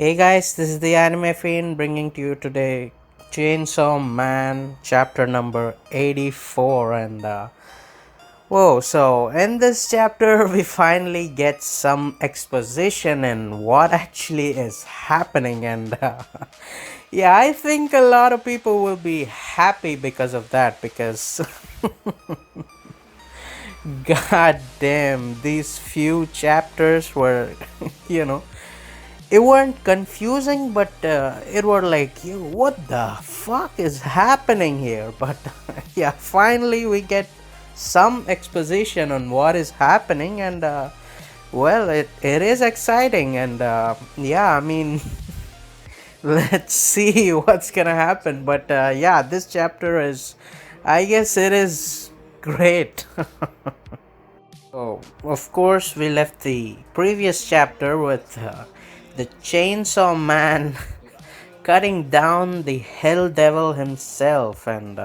Hey guys, this is the Anime Fiend bringing to you today Chainsaw Man chapter number 84. Whoa, so in this chapter, we finally get some exposition in what actually is happening. Yeah, I think a lot of people will be happy because of that because god damn, these few chapters were, you know, it weren't confusing, but it were like, what the fuck is happening here? But yeah, finally we get some exposition on what is happening, and well, it is exciting, and yeah, I mean, let's see what's gonna happen. But yeah, this chapter is, I guess, it is great. So, of course, we left the previous chapter with the Chainsaw Man cutting down the Hell Devil himself, and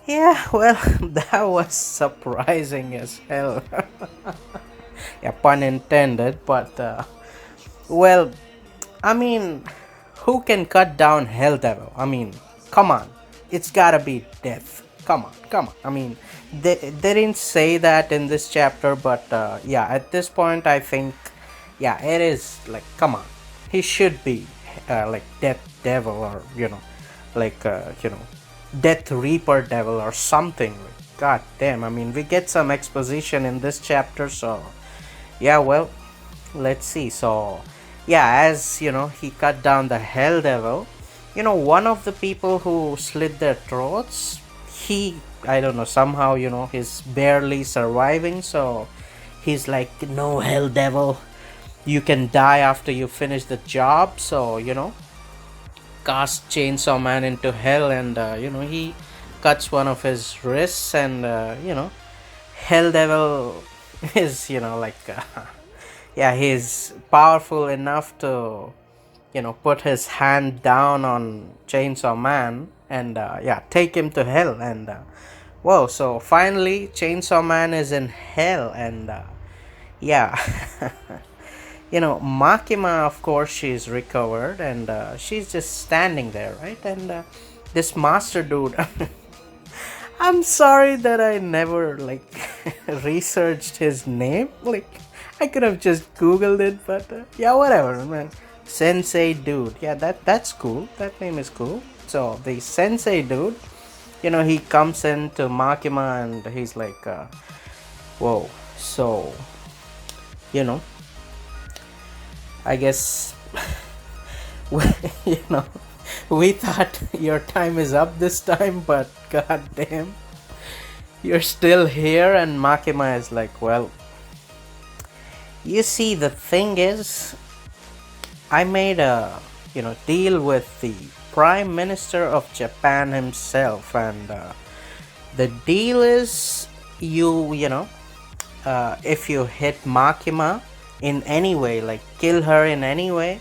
yeah, well, that was surprising as hell. Yeah, pun intended, but well, I mean, who can cut down Hell Devil? I mean, come on, it's gotta be death. Come on, come on. I mean, they didn't say that in this chapter, but yeah, at this point, I think, yeah, it is like, come on, he should be like Death Devil, or like Death Reaper Devil or something. God damn, I mean, we get some exposition in this chapter, so yeah, well, let's see. So yeah, as he cut down the Hell Devil, one of the people who slit their throats, he, I don't know, somehow, he's barely surviving. So he's like, no, Hell Devil, you can die after you finish the job. So cast Chainsaw Man into hell, and he cuts one of his wrists, and Hell Devil is, like yeah, he's powerful enough to put his hand down on Chainsaw Man, and yeah, take him to hell. And whoa, so finally Chainsaw Man is in hell, and yeah. Makima, of course, she's recovered, and she's just standing there, right? And this master dude, I'm sorry that I never like researched his name. Like, I could have just googled it, but yeah, whatever, man. Sensei dude, yeah, that's cool. That name is cool. So the sensei dude, he comes into Makima, and he's like, whoa. So, you know, I guess you know we thought your time is up this time, but god damn, you're still here. And Makima is like, well, you see, the thing is, I made a deal with the Prime Minister of Japan himself, and the deal is, if you hit Makima in any way, like kill her in any way,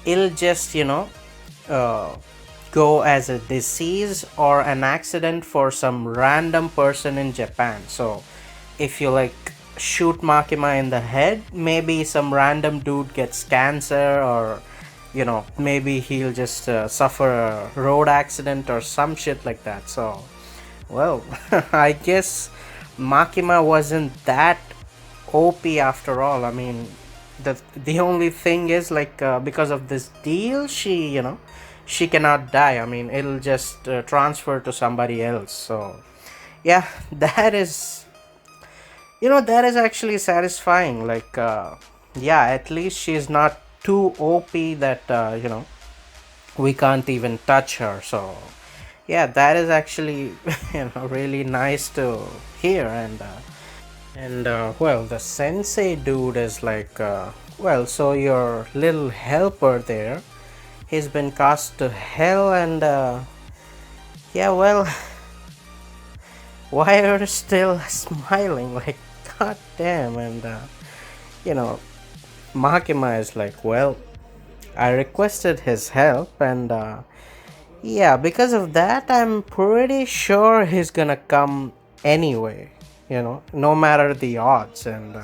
it'll just uh, go as a disease or an accident for some random person in Japan. So if you like shoot Makima in the head, maybe some random dude gets cancer, or maybe he'll just suffer a road accident or some shit like that. So well, I guess Makima wasn't that OP after all. I mean, the only thing is, like, because of this deal, she cannot die. I mean, it'll just transfer to somebody else. So yeah, that is actually satisfying. Like, yeah, at least she's not too OP that we can't even touch her. So yeah, that is actually really nice to hear. And well, the sensei dude is like, well, so your little helper there, he's been cast to hell, and yeah, well, why are you still smiling? Like, god damn. And you know, Makima is like, well, I requested his help, and yeah, because of that, I'm pretty sure he's gonna come anyway, no matter the odds. And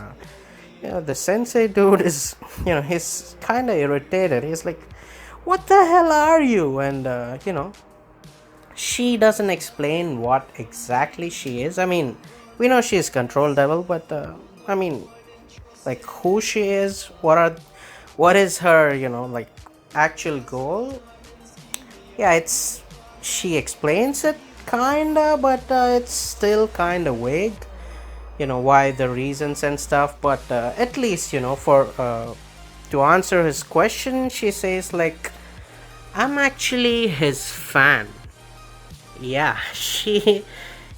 The sensei dude is, he's kind of irritated. He's like, what the hell are you? And, she doesn't explain what exactly she is. I mean, we know she's control devil, but, I mean, like who she is, what is her, like actual goal. Yeah, it's, she explains it kinda, but it's still kinda vague, why the reasons and stuff. But at least, for to answer his question, she says like, I'm actually his fan. Yeah, she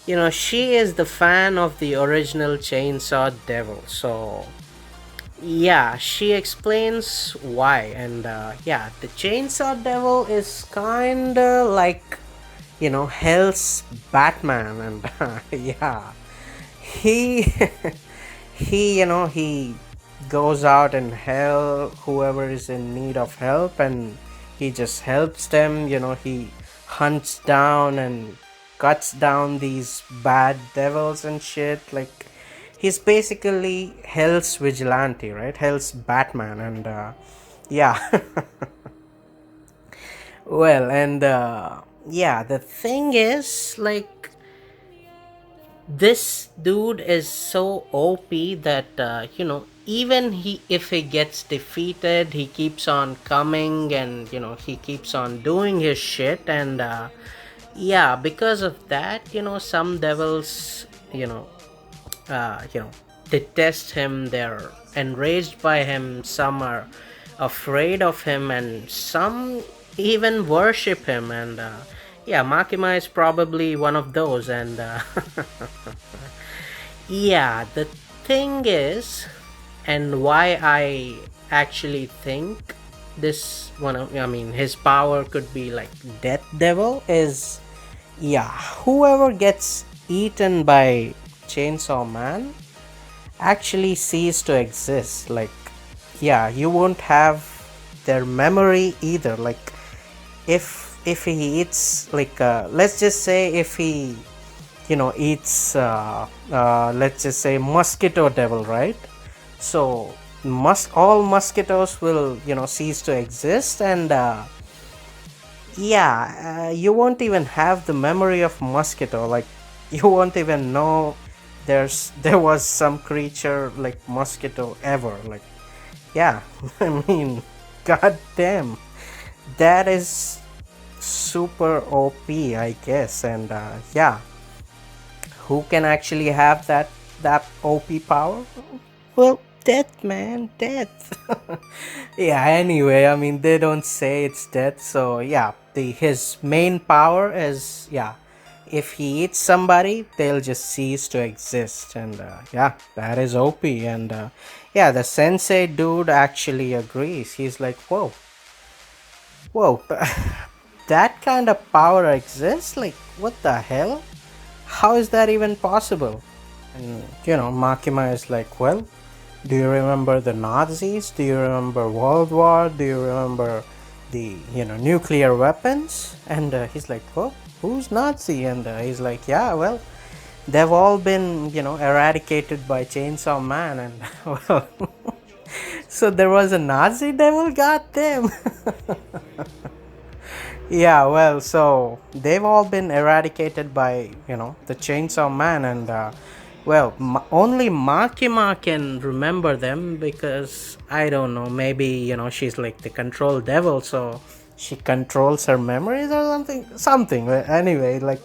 is the fan of the original Chainsaw Devil. So yeah, she explains why. And yeah, the Chainsaw Devil is kinda like, Hell's Batman. And yeah, he he goes out and help whoever is in need of help, and he just helps them. He hunts down and cuts down these bad devils and shit. Like, he's basically Hell's vigilante, right? Hell's Batman. And yeah. Well, and yeah, the thing is like, this dude is so OP that even if he gets defeated, he keeps on coming, and he keeps on doing his shit. And yeah, because of that, some devils, detest him. They're enraged by him. Some are afraid of him, and some even worship him. And yeah, Makima is probably one of those. And yeah, the thing is, and why I actually think this one of, I mean, his power could be like Death Devil is, yeah, whoever gets eaten by Chainsaw Man actually cease to exist. Like, yeah, you won't have their memory either. Like, if he eats, like, let's just say if he eats, let's just say mosquito devil, right? So all mosquitoes will cease to exist. And yeah, you won't even have the memory of mosquito. Like, you won't even know there was some creature like mosquito ever. Like, yeah. I mean, god damn, that is super OP, I guess. And yeah, who can actually have that OP power? Well, death, man, death. Yeah, anyway, I mean, they don't say it's death. So yeah, his main power is, yeah, if he eats somebody, they'll just cease to exist. And yeah, that is OP. And yeah, the sensei dude actually agrees. He's like, whoa, that kind of power exists? Like, what the hell? How is that even possible? And Makima is like, well, do you remember the Nazis? Do you remember World War? Do you remember the nuclear weapons? And he's like, oh, who's Nazi? And he's like, yeah, well, they've all been eradicated by Chainsaw Man. And well, so there was a Nazi devil, goddamn. Yeah, well, so they've all been eradicated by the Chainsaw Man. And well, only Makima can remember them, because I don't know, maybe she's like the control devil, so she controls her memories or something. But anyway, like,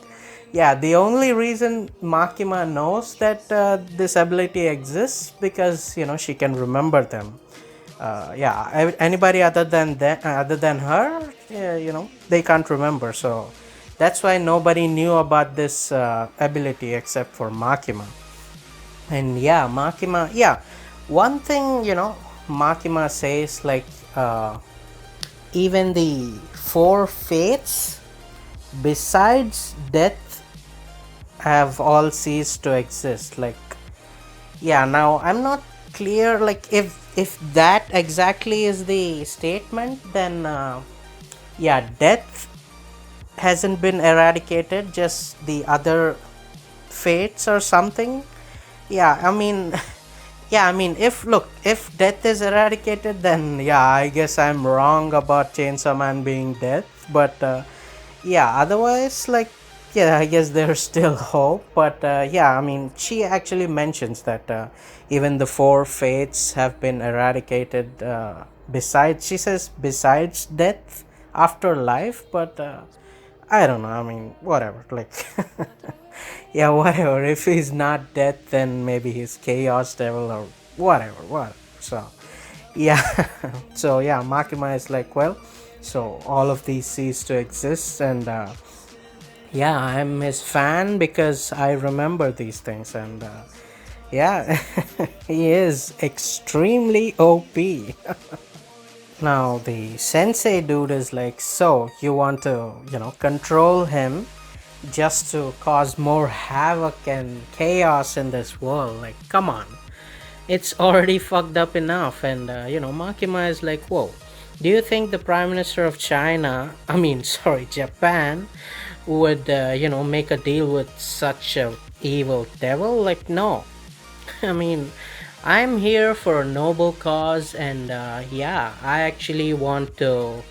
yeah, the only reason Makima knows that this ability exists, because she can remember them. Yeah, anybody other than her, yeah, they can't remember. So that's why nobody knew about this ability except for Makima. And yeah, Makima, yeah, one thing Makima says, like, even the four fates besides death have all ceased to exist. Like, yeah, now I'm not clear, like, if that exactly is the statement, then yeah, death hasn't been eradicated, just the other fates or something. Yeah, I mean, Yeah, I mean, if death is eradicated, then yeah, I guess I'm wrong about Chainsaw Man being death. But yeah, otherwise, like, yeah, I guess there's still hope. But yeah, I mean, she actually mentions that even the four fates have been eradicated. Besides, she says, besides death, after life. But I don't know. I mean, whatever. Like, yeah, whatever. If he's not death, then maybe he's chaos devil or whatever. Whatever. So, yeah. So yeah, Makima is like, well, so all of these cease to exist, and yeah, I'm his fan because I remember these things, and yeah, he is extremely OP. Now the sensei dude is like, so you want to, control him just to cause more havoc and chaos in this world? Like, come on, it's already fucked up enough. And Makima is like, whoa, do you think the prime minister of China, I mean, sorry, Japan, would make a deal with such a evil devil? Like, no. I mean, I'm here for a noble cause, and yeah, I actually want to,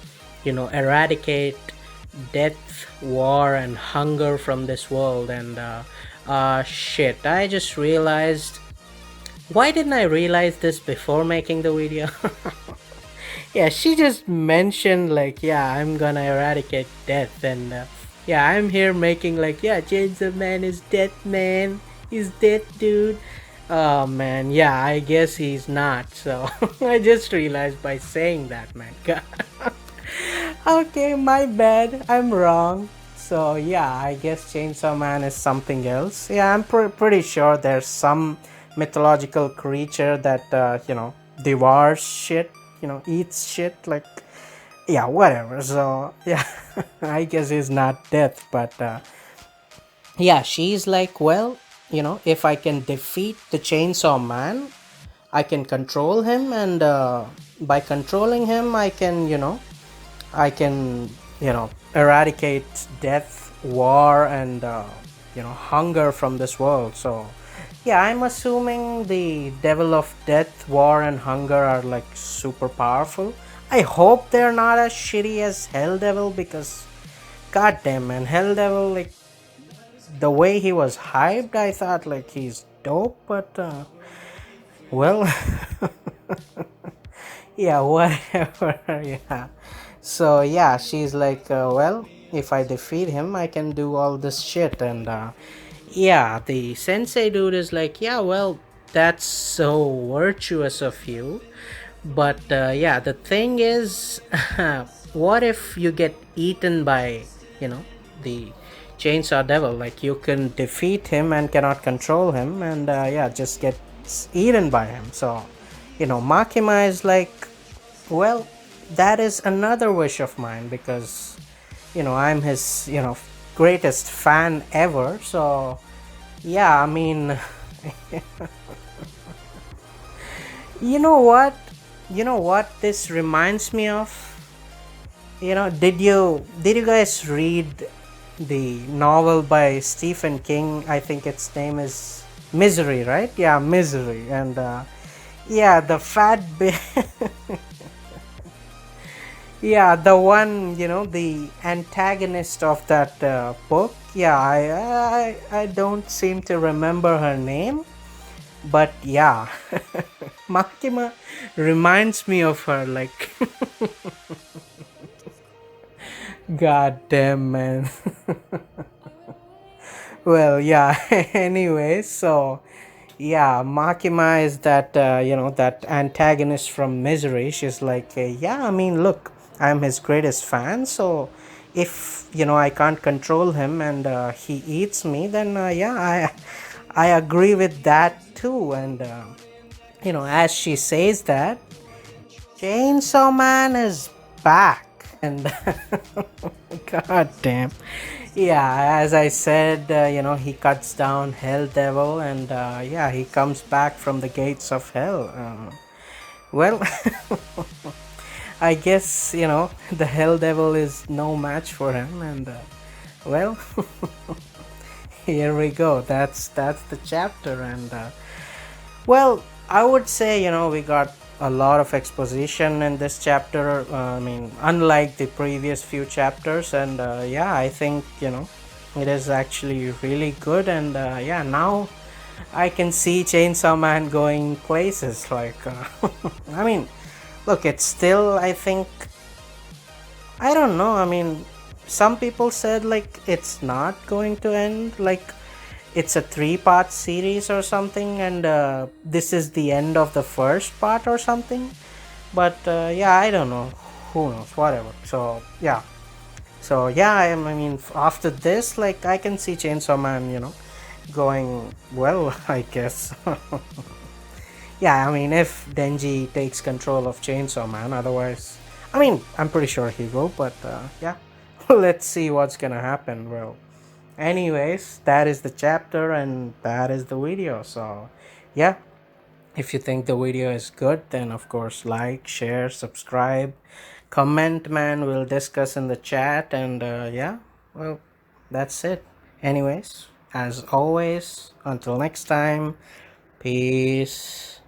eradicate death, war, and hunger from this world. And shit, I just realized. Why didn't I realize this before making the video? Yeah, she just mentioned, like, yeah, I'm gonna eradicate death, and yeah, I'm here making, like, yeah, Chainsaw Man is dead, man. He's dead, dude. Oh man, yeah, I guess he's not. So I just realized by saying that, man. God. Okay, my bad. I'm wrong. So yeah, I guess Chainsaw Man is something else. Yeah, I'm pretty sure there's some mythological creature that devours shit, eats shit. Like, yeah, whatever. So yeah, I guess he's not death, but yeah, she's like, well, if I can defeat the Chainsaw Man, I can control him, and by controlling him, I can, eradicate death, war, and hunger from this world. So, yeah, I'm assuming the devil of death, war, and hunger are like super powerful. I hope they're not as shitty as Hell Devil, because, goddamn, man, Hell Devil, like, the way he was hyped, I thought like he's dope, but well, yeah, whatever. Yeah. So yeah, she's like, well, if I defeat him, I can do all this shit, and yeah, the sensei dude is like, yeah, well, that's so virtuous of you, but yeah, the thing is, what if you get eaten by, the chainsaw devil? Like, you can defeat him and cannot control him, and yeah, just get eaten by him. So, Makima is like, well, that is another wish of mine, because I'm his greatest fan ever. So yeah, I mean, you know what this reminds me of? Did you guys read the novel by Stephen King? I think its name is Misery, right? Yeah, Misery. And yeah, the fat bit. Yeah, the one, the antagonist of that book. Yeah, I don't seem to remember her name, but yeah, Makima reminds me of her. Like, god damn, man. Well, yeah. Anyway, so yeah, Makima is that that antagonist from Misery. She's like, yeah, I mean, look, I'm his greatest fan, so if I can't control him, and he eats me, then yeah, I agree with that too. And as she says that, Chainsaw Man is back, and god damn. Yeah, as I said, he cuts down Hell Devil, and yeah, he comes back from the gates of hell. Well, I guess, the Hell Devil is no match for him, and well, here we go. That's the chapter, and well, I would say, we got a lot of exposition in this chapter. I mean, unlike the previous few chapters, and yeah, I think, it is actually really good. And yeah, now I can see Chainsaw Man going places. Like, I mean, look, it's still, I think, I don't know. I mean, some people said like it's not going to end. Like it's a three-part series or something, and this is the end of the first part or something. But yeah, I don't know. Who knows? Whatever. So yeah. So yeah, I mean, after this, like I can see Chainsaw Man, going well. I guess. Yeah, I mean, if Denji takes control of Chainsaw Man, otherwise, I mean, I'm pretty sure he will, but yeah, let's see what's gonna happen. Well, anyways, that is the chapter and that is the video. So, yeah, if you think the video is good, then of course, like, share, subscribe, comment, man. We'll discuss in the chat, and yeah, well, that's it. Anyways, as always, until next time, peace.